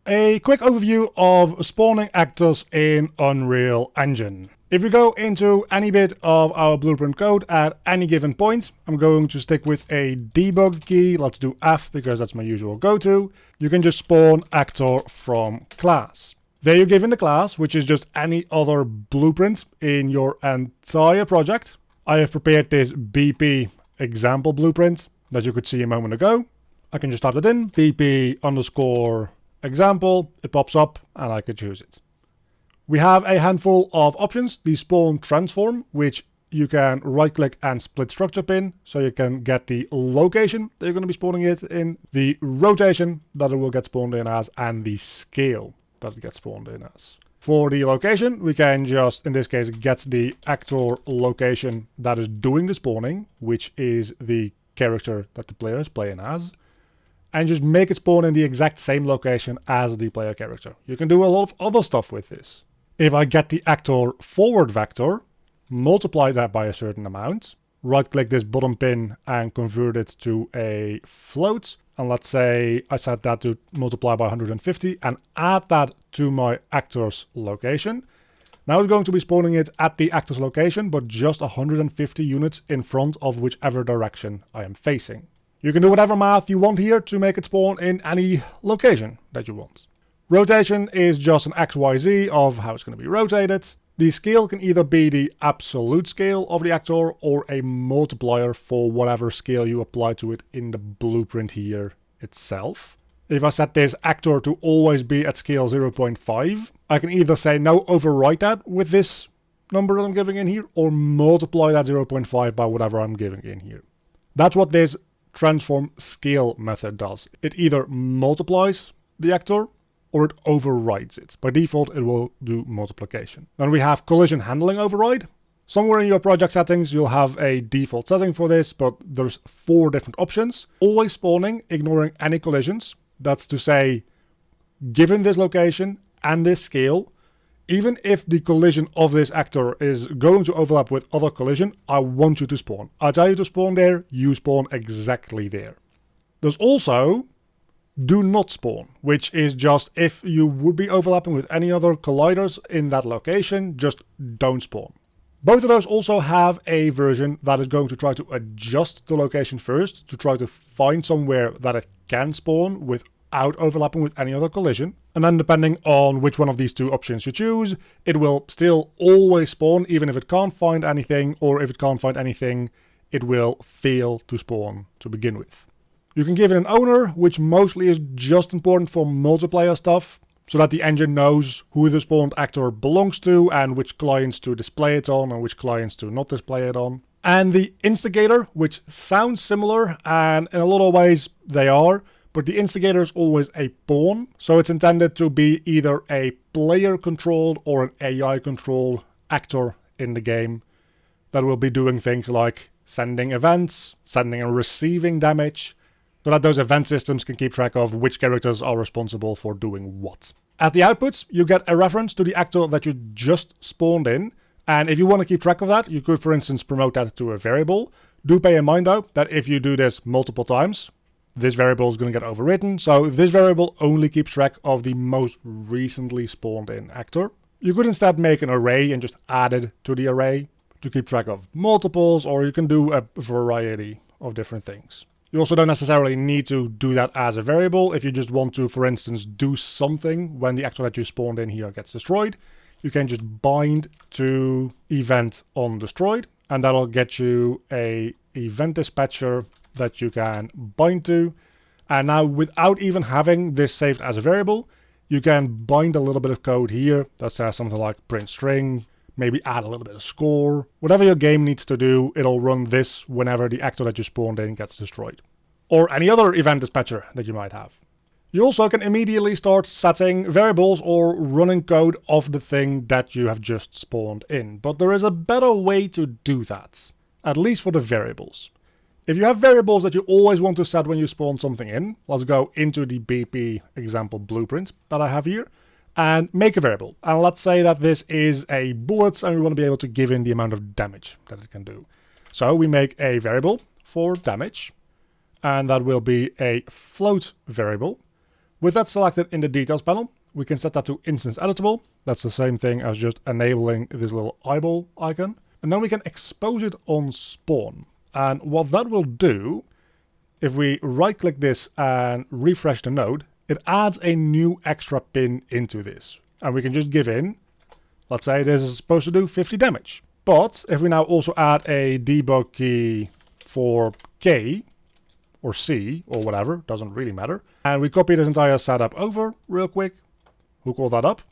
A quick overview of spawning actors in Unreal Engine. If we go into any bit of our blueprint code at any given point, I'm going to stick with a debug key. Let's do F because that's my usual go-to. You can just spawn actor from class. There you're given the class, which is just any other blueprint in your entire project. I have prepared this BP example blueprint that you could see a moment ago. I can just type that in, BP underscore example, it pops up and I can choose it. We have a handful of options. The spawn transform, which you can right click and split structure pin, so you can get the location that you're going to be spawning it in, the rotation that it will get spawned in as, and the scale that it gets spawned in as. For the location, we can just, in this case, get the actor location that is doing the spawning, which is the character that the player is playing as, and just make it spawn in the exact same location as the player character. You can do a lot of other stuff with this. If I get the actor forward vector, multiply that by a certain amount, right click this bottom pin and convert it to a float, and let's say I set that to multiply by 150 and add that to my actor's location. Now it's going to be spawning it at the actor's location, but just 150 units in front of whichever direction I am facing. You can do whatever math you want here to make it spawn in any location that you want. Rotation is just an XYZ of how it's going to be rotated. The scale can either be the absolute scale of the actor or a multiplier for whatever scale you apply to it in the blueprint here itself. If I set this actor to always be at scale 0.5, I can either say no, overwrite that with this number that I'm giving in here, or multiply that 0.5 by whatever I'm giving in here. That's what this transform scale method does. It either multiplies the actor or it overrides it. By default, it will do multiplication. Then we have collision handling override. Somewhere in your project settings, you'll have a default setting for this, but there's 4 different options. Always spawning, ignoring any collisions. That's to say, given this location and this scale, even if the collision of this actor is going to overlap with other collision, I want you to spawn. I tell you to spawn there, you spawn exactly there. There's also do not spawn, which is just if you would be overlapping with any other colliders in that location, just don't spawn. Both of those also have a version that is going to try to adjust the location first to try to find somewhere that it can spawn without overlapping with any other collision. And then depending on which one of these 2 options you choose, it will still always spawn even if it can't find anything, or if it can't find anything, it will fail to spawn to begin with. You can give it an owner, which mostly is just important for multiplayer stuff, so that the engine knows who the spawned actor belongs to and which clients to display it on and which clients to not display it on. And the instigator, which sounds similar, and in a lot of ways they are, but the instigator is always a pawn, so it's intended to be either a player-controlled or an AI-controlled actor in the game that will be doing things like sending events, sending and receiving damage, so that those event systems can keep track of which characters are responsible for doing what. As the outputs, you get a reference to the actor that you just spawned in, and if you want to keep track of that, you could, for instance, promote that to a variable. Do bear in mind, though, that if you do this multiple times, this variable is going to get overwritten, so this variable only keeps track of the most recently spawned in actor. You could instead make an array and just add it to the array to keep track of multiples, or you can do a variety of different things. You also don't necessarily need to do that as a variable. If you just want to, for instance, do something when the actor that you spawned in here gets destroyed, you can just bind to event on destroyed, and that'll get you a event dispatcher that you can bind to. And now, without even having this saved as a variable, you can bind a little bit of code here that says something like print string, maybe add a little bit of score. Whatever your game needs to do, it'll run this whenever the actor that you spawned in gets destroyed. Or any other event dispatcher that you might have. You also can immediately start setting variables or running code of the thing that you have just spawned in. But there is a better way to do that, at least for the variables. If you have variables that you always want to set when you spawn something in, let's go into the BP example blueprint that I have here, and make a variable. And let's say that this is a bullet and we want to be able to give in the amount of damage that it can do. So we make a variable for damage, and that will be a float variable With that selected in the details panel, we can set that to instance editable. That's the same thing as just enabling this little eyeball icon. And then we can expose it on spawn. And what that will do, if we right click this and refresh the node, it adds a new extra pin into this. And we can just give in, let's say this is supposed to do 50 damage. But if we now also add a debug key for K or C or whatever, doesn't really matter. And we copy this entire setup over real quick, hook all that up.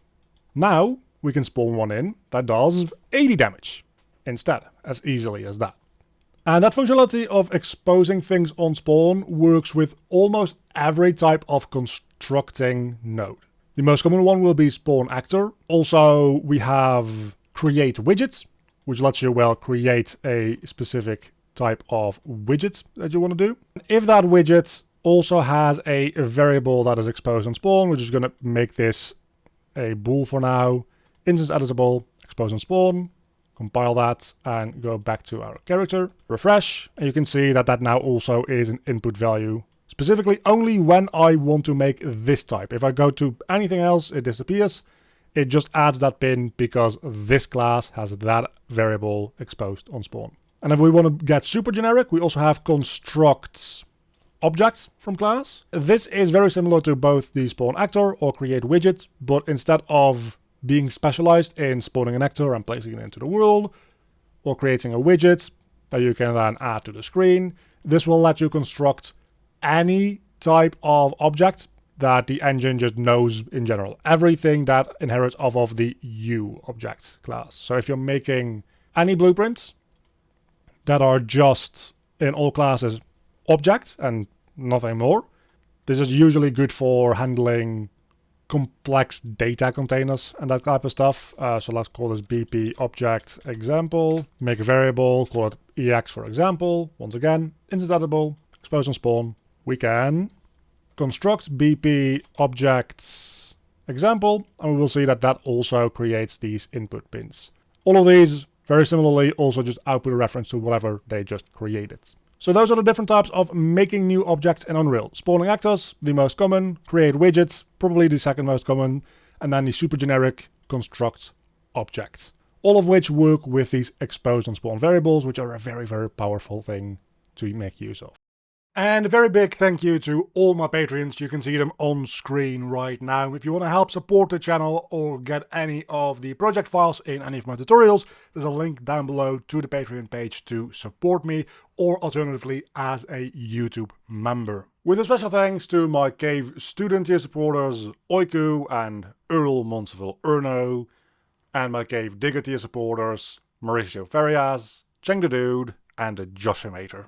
Now we can spawn one in that does 80 damage instead, as easily as that. And that functionality of exposing things on spawn works with almost every type of constructing node. The most common one will be spawn actor. Also, we have create widgets, which lets you, well, create a specific type of widget that you want to do. If that widget also has a variable that is exposed on spawn, which is going to make this a bool for now, instance editable, expose on spawn, compile that and go back to our character, refresh, and you can see that that now also is an input value, specifically only when I want to make this type. If I go to anything else, it disappears. It just adds that pin because this class has that variable exposed on spawn. And if we want to get super generic, we also have construct objects from class. This is very similar to both the spawn actor or create widget, but instead of being specialized in spawning an actor and placing it into the world, or creating a widget that you can then add to the screen, this will let you construct any type of object that the engine just knows in general. Everything that inherits off of the U object class. So if you're making any blueprints that are just in all classes objects and nothing more, this is usually good for handling complex data containers and that type of stuff. So let's call this BP object example, make a variable, call it EX for example. Once again, instance editable, expose on spawn. We can construct BP objects example, and we will see that that also creates these input pins. All of these, very similarly, also just output a reference to whatever they just created. So those are the different types of making new objects in Unreal. Spawning actors, the most common. Create widgets, probably the second most common. And then the super generic construct objects. All of which work with these exposed on spawn variables, which are a very, very powerful thing to make use of. And a very big thank you to all my Patreons. You can see them on screen right now. If you want to help support the channel or get any of the project files in any of my tutorials, there's a link down below to the Patreon page to support me, or alternatively as a YouTube member. With a special thanks to my Cave student tier supporters Oiku and Earl Monseville Erno, and my Cave Digger tier supporters Mauricio Ferias, Cheng the Dude, and Joshamator.